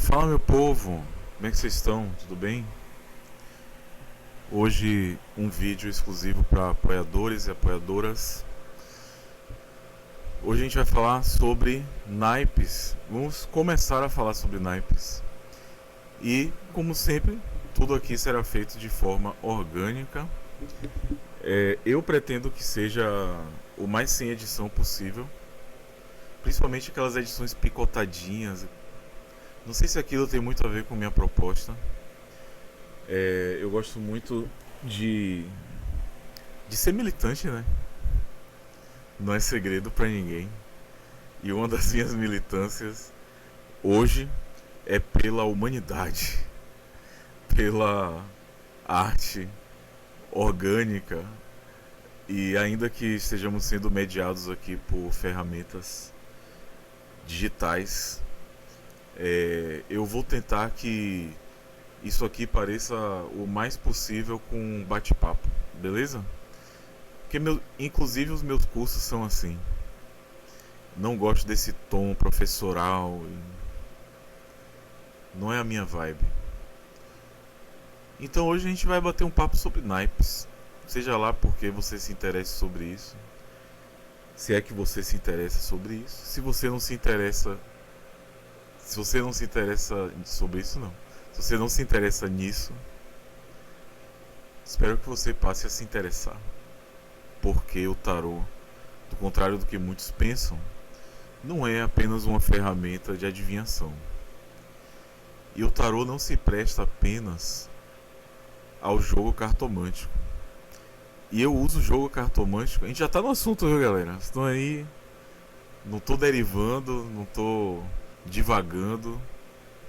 Fala, meu povo, como é que vocês estão? Tudo bem? Hoje um vídeo exclusivo para apoiadores e apoiadoras. Hoje a gente vai falar sobre naipes. Vamos começar a falar sobre naipes. E, como sempre, tudo aqui será feito de forma orgânica. Eu pretendo que seja o mais sem edição possível, principalmente aquelas edições picotadinhas. Não sei se aquilo tem muito a ver com minha proposta. Eu gosto muito de, de ser militante, né? Não é segredo pra ninguém. E uma das minhas militâncias hoje é pela humanidade, pela arte orgânica, e ainda que estejamos sendo mediados aqui por ferramentas digitais, eu vou tentar que isso aqui pareça o mais possível com um bate-papo, beleza? Porque inclusive os meus cursos são assim. Não gosto desse tom professoral, não é a minha vibe. Então hoje a gente vai bater um papo sobre naipes. Seja lá porque você se interessa sobre isso, se é que você se interessa sobre isso. Se você não se interessa, se você não se interessa sobre isso, não. Se você não se interessa nisso, espero que você passe a se interessar. Porque o tarô, do contrário do que muitos pensam, não é apenas uma ferramenta de adivinhação. E o tarô não se presta apenas ao jogo cartomântico. E eu uso o jogo cartomântico. A gente já tá no assunto, viu, galera? Vocês estão aí. Não tô derivando, não tô divagando,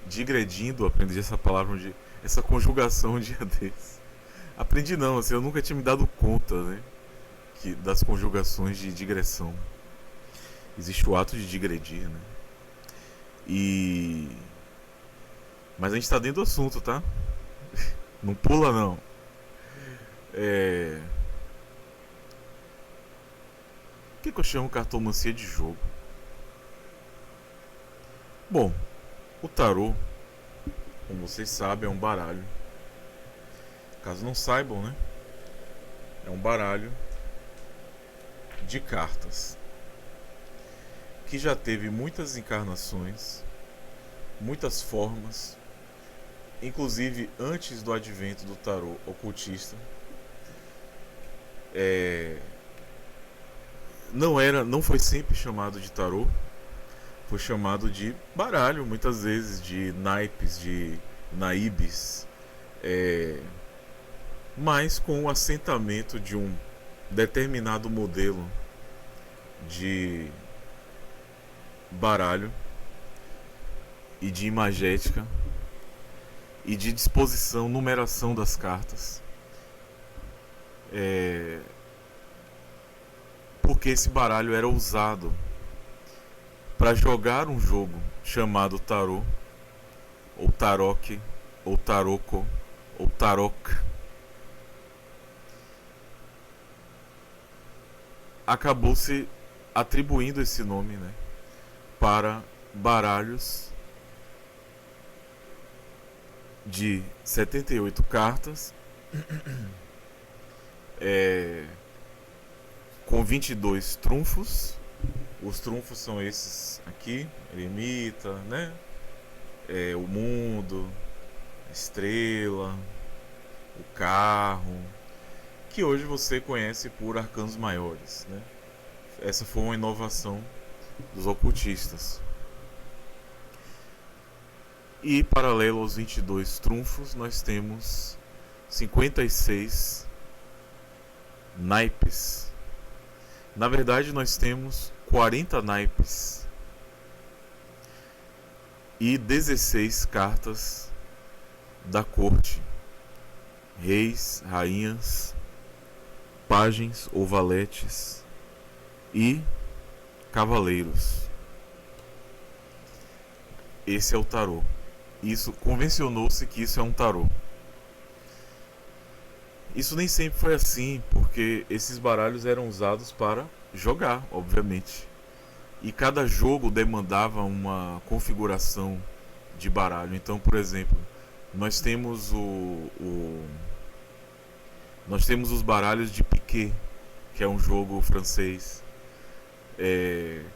digredindo. Aprendi essa palavra, essa conjugação um dia desses. Aprendi não, assim, eu nunca tinha me dado conta, né? Das conjugações de digressão. Existe o ato de digredir, né? Mas a gente tá dentro do assunto, tá? Não pula não. Por que eu chamo cartomancia de jogo? Bom, o tarô, como vocês sabem, é um baralho. Caso não saibam, né? É um baralho de cartas que já teve muitas encarnações, muitas formas, inclusive antes do advento do tarô ocultista. Não foi sempre chamado de tarô, foi chamado de baralho, muitas vezes de naipes, de naibes, mas com o assentamento de um determinado modelo de baralho e de imagética e de disposição, numeração das cartas. Porque esse baralho era usado para jogar um jogo chamado tarô, ou taroque, ou taroco, ou tarok. Acabou se atribuindo esse nome, né, para baralhos de 78 cartas, com 22 trunfos. Os trunfos são esses aqui: eremita, né? O mundo, a estrela, o carro, que hoje você conhece por arcanos maiores, né? Essa foi uma inovação dos ocultistas. E paralelo aos 22 trunfos, nós temos 56 naipes. Na verdade, nós temos 40 naipes e 16 cartas da corte: reis, rainhas, pajens ou valetes e cavaleiros. Esse é o tarô. Isso convencionou-se que isso é um tarô. Isso nem sempre foi assim, porque esses baralhos eram usados para jogar, obviamente. E cada jogo demandava uma configuração de baralho. Então, por exemplo, nós temos nós temos os baralhos de piquet, que é um jogo francês,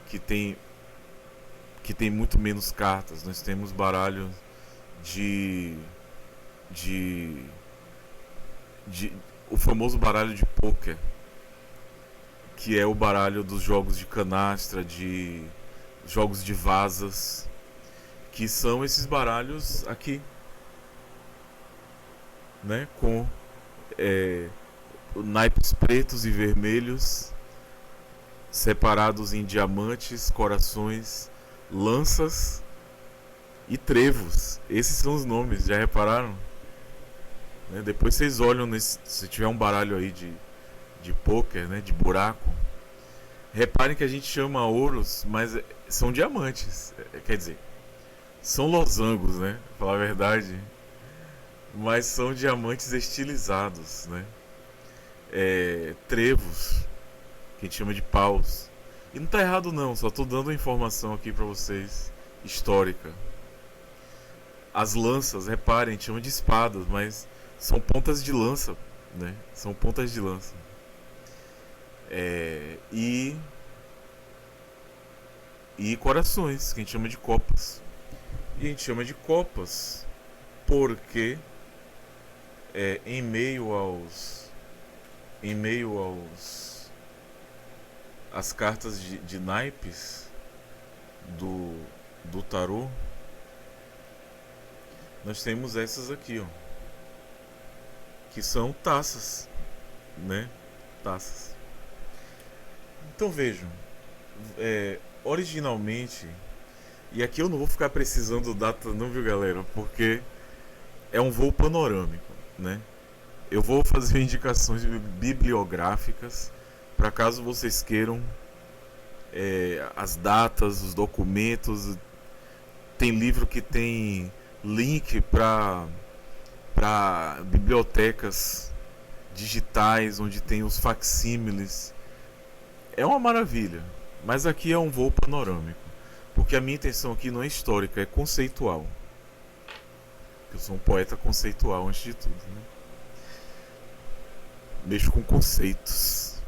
que tem muito menos cartas. Nós temos baralhos de, de, de o famoso baralho de pôquer, que é o baralho dos jogos de canastra, de jogos de vasas, que são esses baralhos aqui, né, com naipes pretos e vermelhos separados em diamantes, corações, lanças e trevos. Esses são os nomes, já repararam? Né? Depois vocês olham se tiver um baralho aí de pôquer, né, de buraco. Reparem que a gente chama ouros, mas são diamantes. Quer dizer, são losangos, né? Pra falar a verdade. Mas são diamantes estilizados, né? Trevos, que a gente chama de paus. E não tá errado não, só tô dando informação aqui pra vocês, histórica. As lanças, reparem, a gente chama de espadas, mas são pontas de lança, né? São pontas de lança. E corações, que a gente chama de copas. E a gente chama de copas porque em meio aos as cartas de naipes do tarô, nós temos essas aqui, ó, que são taças, né? Taças. Então vejam, originalmente, e aqui eu não vou ficar precisando data não, viu galera, porque é um voo panorâmico, né? Eu vou fazer indicações bibliográficas para caso vocês queiram as datas, os documentos. Tem livro que tem link para bibliotecas digitais onde tem os facsímiles. É uma maravilha, mas aqui é um voo panorâmico, porque a minha intenção aqui não é histórica, é conceitual. Eu sou um poeta conceitual antes de tudo, né? Mexo com conceitos,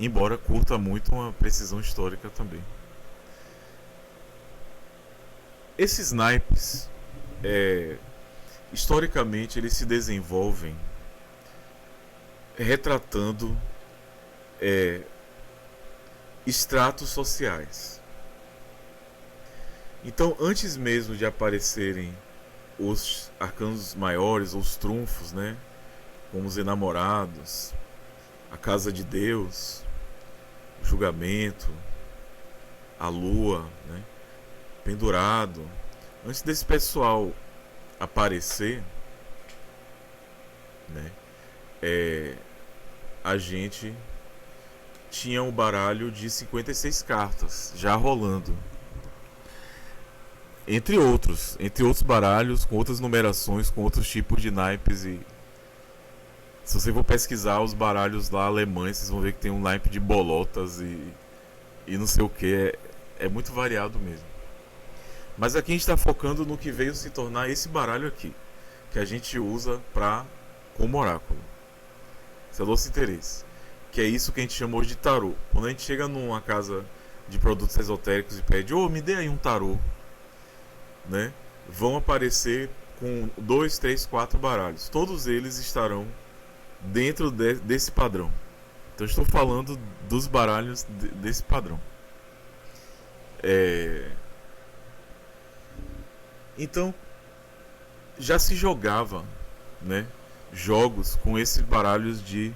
embora curta muito uma precisão histórica também. Esses naipes, historicamente, eles se desenvolvem retratando estratos sociais. Então, antes mesmo de aparecerem os arcanos maiores, os trunfos, né, como os enamorados, a casa de Deus, o julgamento, a lua, né, pendurado, antes desse pessoal aparecer, né, a gente tinha um baralho de 56 cartas já rolando, entre outros baralhos com outras numerações, com outros tipos de naipes. E se você for pesquisar os baralhos lá alemães, vocês vão ver que tem um naipe de bolotas e não sei o que. É muito variado mesmo. Mas aqui a gente está focando no que veio se tornar esse baralho aqui, que a gente usa como oráculo. Esse é o nosso interesse, que é isso que a gente chama hoje de tarô. Quando a gente chega numa casa de produtos esotéricos e pede, me dê aí um tarô, né? Vão aparecer com 2, 3, 4 baralhos. Todos eles estarão dentro desse padrão. Então estou falando dos baralhos desse padrão. Então já se jogava, né, jogos com esses baralhos de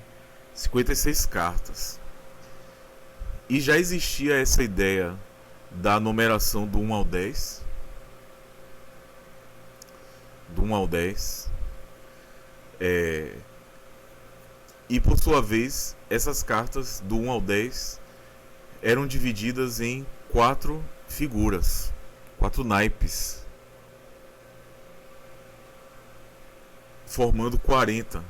56 cartas. E já existia essa ideia da numeração do 1 ao 10. Do 1 ao 10. E por sua vez, essas cartas do 1 ao 10 eram divididas em 4 figuras, 4 naipes, formando 40.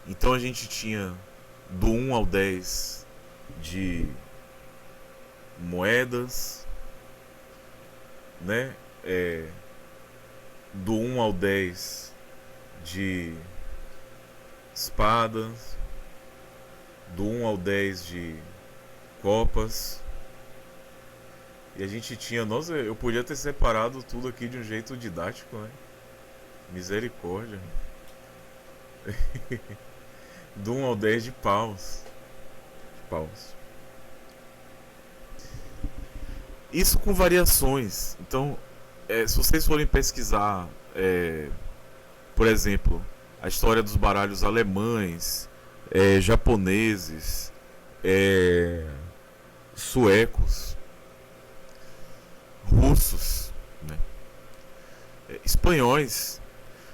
Então a gente tinha do 1 ao 10 de moedas, né? Do 1 ao 10 de espadas, do 1 ao 10 de copas. E a gente tinha, nossa, eu podia ter separado tudo aqui de um jeito didático, né? Misericórdia. Do 1 ao 10 de paus. Isso com variações. Então, se vocês forem pesquisar, por exemplo, a história dos baralhos alemães, japoneses, suecos, russos, né? Espanhóis,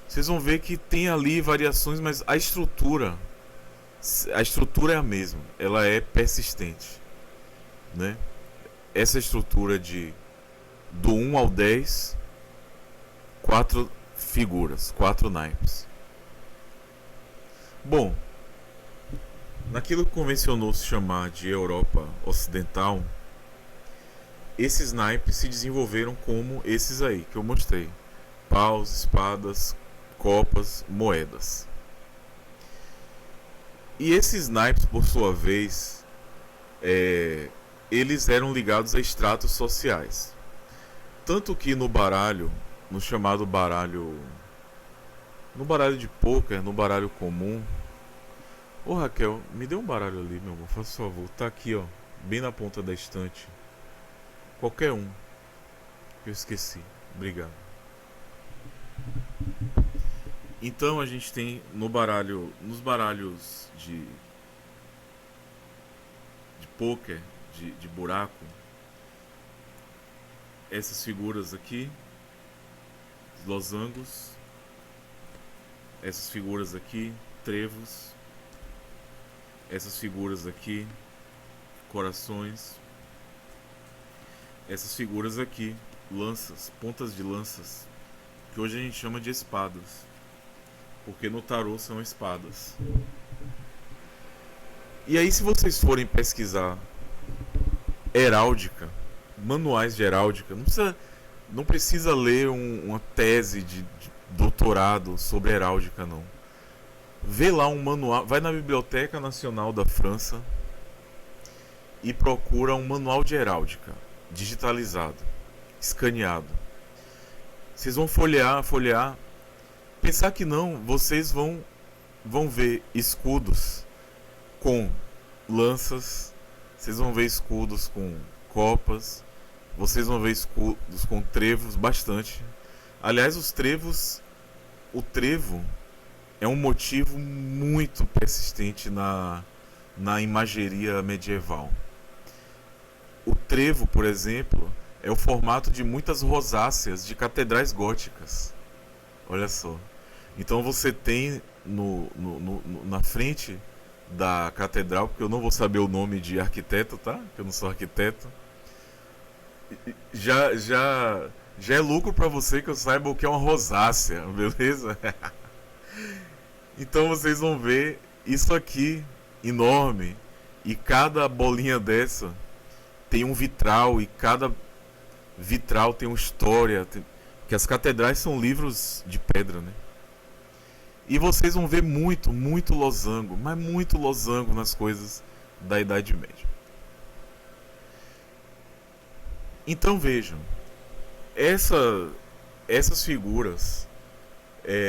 vocês vão ver que tem ali variações, mas a estrutura é a mesma, ela é persistente, né? Essa estrutura do 1 ao 10, 4 figuras, 4 naipes. Bom, naquilo que convencionou se chamar de Europa Ocidental, esses naipes se desenvolveram como esses aí que eu mostrei: paus, espadas, copas, moedas. E esses naipes, por sua vez, eles eram ligados a estratos sociais. Tanto que no baralho, no chamado baralho, no baralho de pôquer, no baralho comum. Ô Raquel, me dê um baralho ali, meu amor, faça favor. Tá aqui, ó, bem na ponta da estante. Qualquer um. Eu esqueci. Obrigado. Então a gente tem nos baralhos de pôquer, de buraco, essas figuras aqui, losangos, essas figuras aqui, trevos, essas figuras aqui, corações, essas figuras aqui, lanças, pontas de lanças, que hoje a gente chama de espadas, porque no tarô são espadas. E aí, se vocês forem pesquisar heráldica, manuais de heráldica, não precisa ler uma tese de doutorado sobre heráldica, não. Vê lá um manual, vai na Biblioteca Nacional da França e procura um manual de heráldica, digitalizado, escaneado. Vocês vão folhear, pensar que não, vocês vão ver escudos com lanças, vocês vão ver escudos com copas, vocês vão ver escudos com trevos, bastante. Aliás, o trevo é um motivo muito persistente na imageria medieval. O trevo, por exemplo, é o formato de muitas rosáceas de catedrais góticas. Olha só. Então você tem na frente da catedral, porque eu não vou saber o nome de arquiteto, tá? Porque eu não sou arquiteto. Já é lucro para você que eu saiba o que é uma rosácea, beleza? Então vocês vão ver isso aqui enorme, e cada bolinha dessa tem um vitral, e cada vitral tem uma história, que as catedrais são livros de pedra, né? E vocês vão ver muito losango, mas muito losango nas coisas da Idade Média. Então vejam, essas figuras,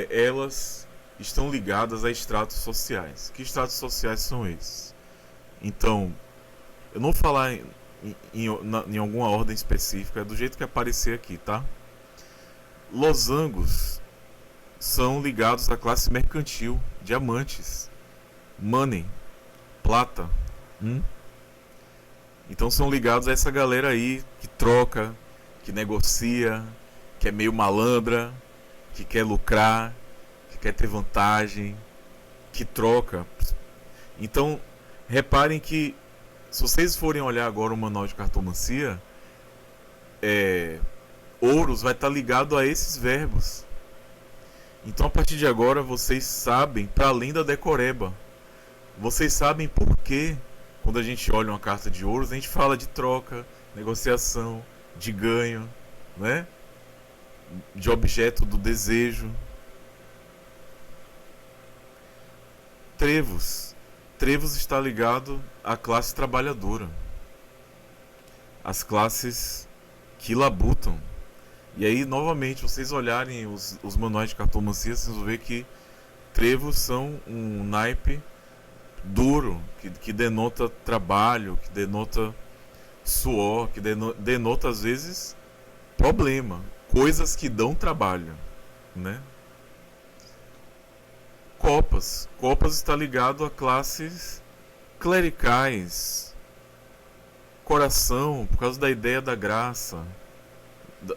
elas estão ligadas a estratos sociais. Que estratos sociais são esses? Então, eu não vou falar em alguma ordem específica, é do jeito que aparecer aqui, tá? Losangos são ligados à classe mercantil, diamantes, money, plata. Então são ligados a essa galera aí que troca, que negocia, que é meio malandra, que quer lucrar, que quer ter vantagem, que troca. Então, reparem que, se vocês forem olhar agora o manual de cartomancia, Ouros vai estar ligado a esses verbos. Então, a partir de agora, vocês sabem, para além da decoreba, vocês sabem por que, Quando a gente olha uma carta de ouros, a gente fala de troca, negociação, de ganho, né? De objeto do desejo. Trevos. Trevos está ligado à classe trabalhadora. As classes que labutam. E aí, novamente, vocês olharem os manuais de cartomancia, vocês vão ver que trevos são um naipe duro, que denota trabalho, que denota suor, que denota às vezes problema, coisas que dão trabalho, né? Copas. Copas está ligado a classes clericais. Coração, por causa da ideia da graça.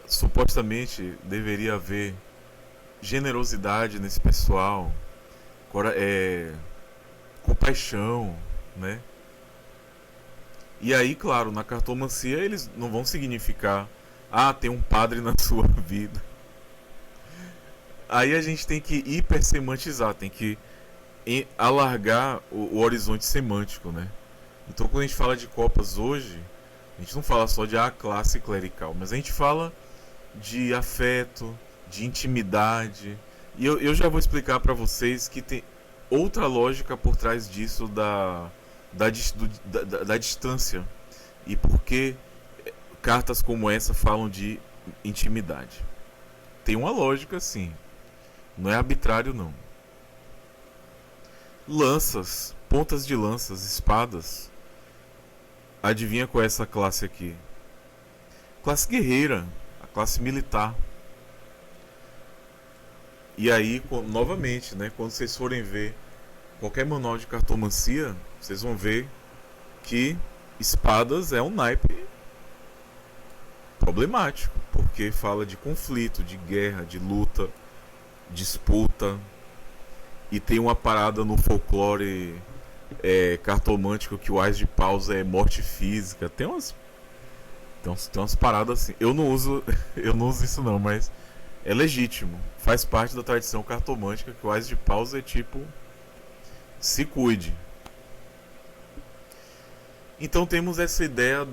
Supostamente deveria haver generosidade nesse pessoal, compaixão, né? E aí, claro, na cartomancia eles não vão significar tem um padre na sua vida. Aí a gente tem que hipersemantizar, tem que alargar o horizonte semântico, né? Então quando a gente fala de copas hoje, a gente não fala só de classe clerical, mas a gente fala de afeto, de intimidade. E eu já vou explicar para vocês que tem outra lógica por trás disso da distância. E por que cartas como essa falam de intimidade. Tem uma lógica, sim. Não é arbitrário, não. Lanças, pontas de lanças, espadas. Adivinha qual é essa classe aqui? Classe guerreira, a classe militar. E aí, novamente, né, quando vocês forem ver qualquer manual de cartomancia, vocês vão ver que espadas é um naipe problemático, porque fala de conflito, de guerra, de luta, disputa. E tem uma parada no folclore cartomântico que o Ás de Paus é morte física. Tem umas paradas assim. Eu não uso isso não, mas é legítimo. Faz parte da tradição cartomântica que o Ás de Paus é tipo, se cuide. Então temos essa ideia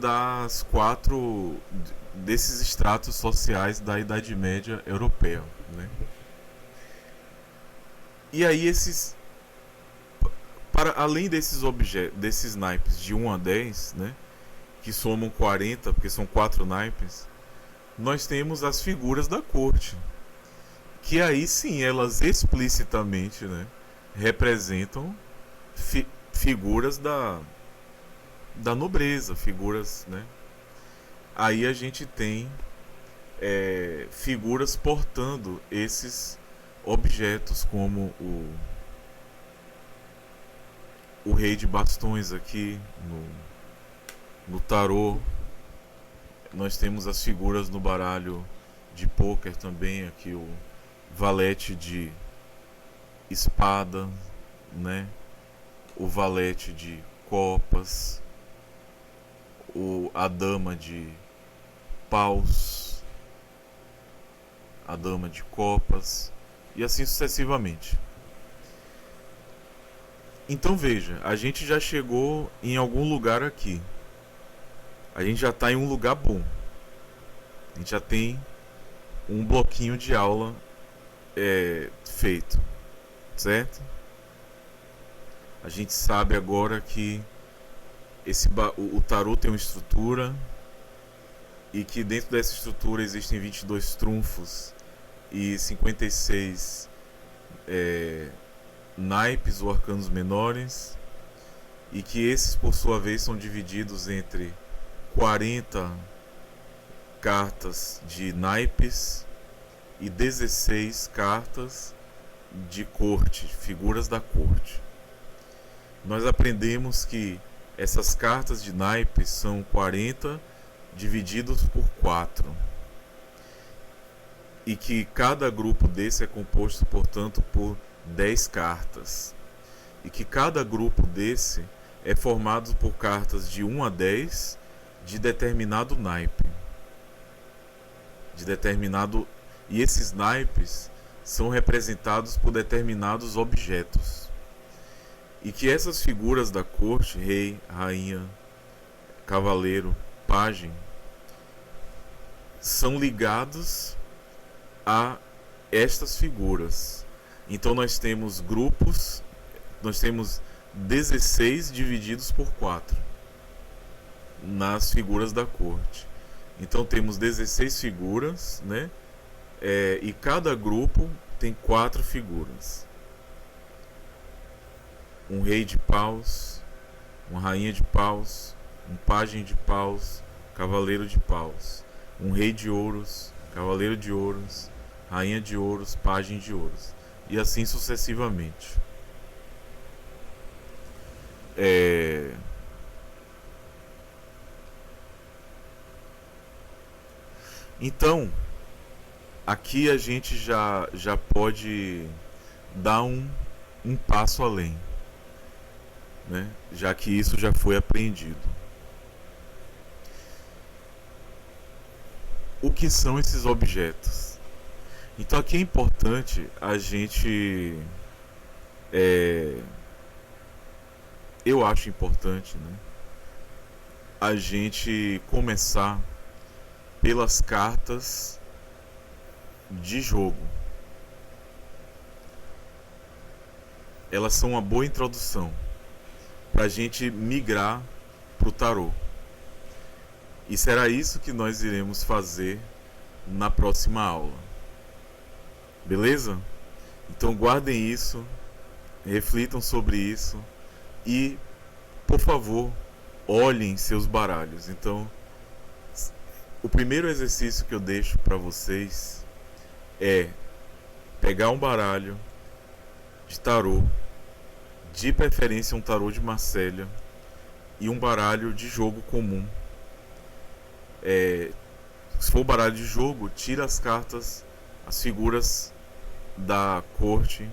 desses estratos sociais da Idade Média europeia, né? E aí além desses naipes de 1 a 10, né, que somam 40, porque são 4 naipes, nós temos as figuras da corte, que aí sim elas explicitamente, né, representam figuras da nobreza, figuras, né? Aí a gente tem figuras portando esses objetos, como o rei de bastões aqui no tarô. Nós temos as figuras no baralho de pôquer também, aqui o valete de espada, né? O valete de copas, a dama de paus, a dama de copas, e assim sucessivamente. Então veja, a gente já chegou em algum lugar aqui. A gente já está em um lugar bom. A gente já tem um bloquinho de aula feito, certo? A gente sabe agora que o tarô tem uma estrutura e que dentro dessa estrutura existem 22 trunfos e 56 naipes ou arcanos menores, e que esses por sua vez são divididos entre 40 cartas de naipes e 16 cartas de corte, figuras da corte. Nós aprendemos que essas cartas de naipes são 40 divididos por 4. E que cada grupo desse é composto, portanto, por 10 cartas. E que cada grupo desse é formado por cartas de 1 a 10 de determinado naipe. E esses naipes são representados por determinados objetos. E que essas figuras da corte, rei, rainha, cavaleiro, pajem, são ligados a estas figuras. Então nós temos grupos, nós temos 16 divididos por 4 nas figuras da corte. Então temos 16 figuras, né? E cada grupo tem 4 figuras. Um rei de paus, uma rainha de paus, um pajem de paus, cavaleiro de paus, um rei de ouros, cavaleiro de ouros, rainha de ouros, pajem de ouros, e assim sucessivamente. Então, aqui a gente já pode dar um passo além, né? Já que isso já foi aprendido. O que são esses objetos? Então aqui é importante a gente, eu acho importante, né, a gente começar pelas cartas de jogo. Elas são uma boa introdução para a gente migrar para o tarô. E será isso que nós iremos fazer na próxima aula. Beleza? Então guardem isso, reflitam sobre isso e, por favor, olhem seus baralhos. Então, o primeiro exercício que eu deixo para vocês é pegar um baralho de tarô, de preferência um tarô de Marselha, e um baralho de jogo comum. Se for baralho de jogo, tira as cartas, as figuras da corte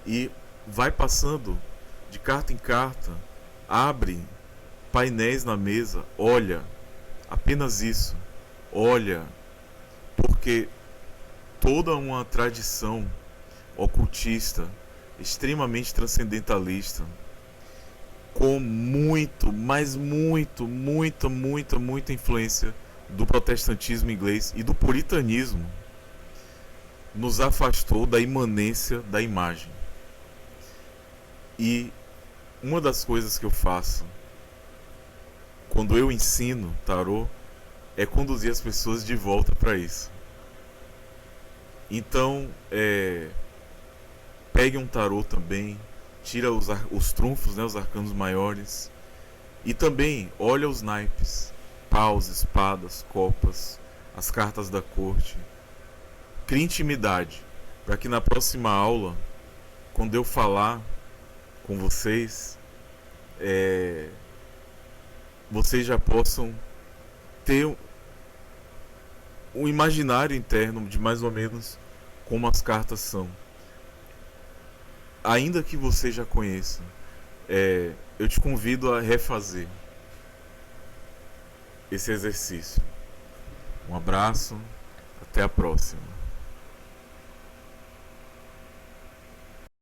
e vai passando de carta em carta, abre painéis na mesa, olha, apenas isso, olha, porque toda uma tradição ocultista, extremamente transcendentalista, com muita influência do protestantismo inglês e do puritanismo, nos afastou da imanência da imagem. E uma das coisas que eu faço quando eu ensino tarô é conduzir as pessoas de volta para isso. Então, pegue um tarô também, tira os trunfos, né, os arcanos maiores, e também olha os naipes, paus, espadas, copas, as cartas da corte. Crie intimidade, para que na próxima aula, quando eu falar com vocês, vocês já possam ter um imaginário interno de mais ou menos como as cartas são. Ainda que você já conheça, eu te convido a refazer esse exercício. Um abraço, até a próxima.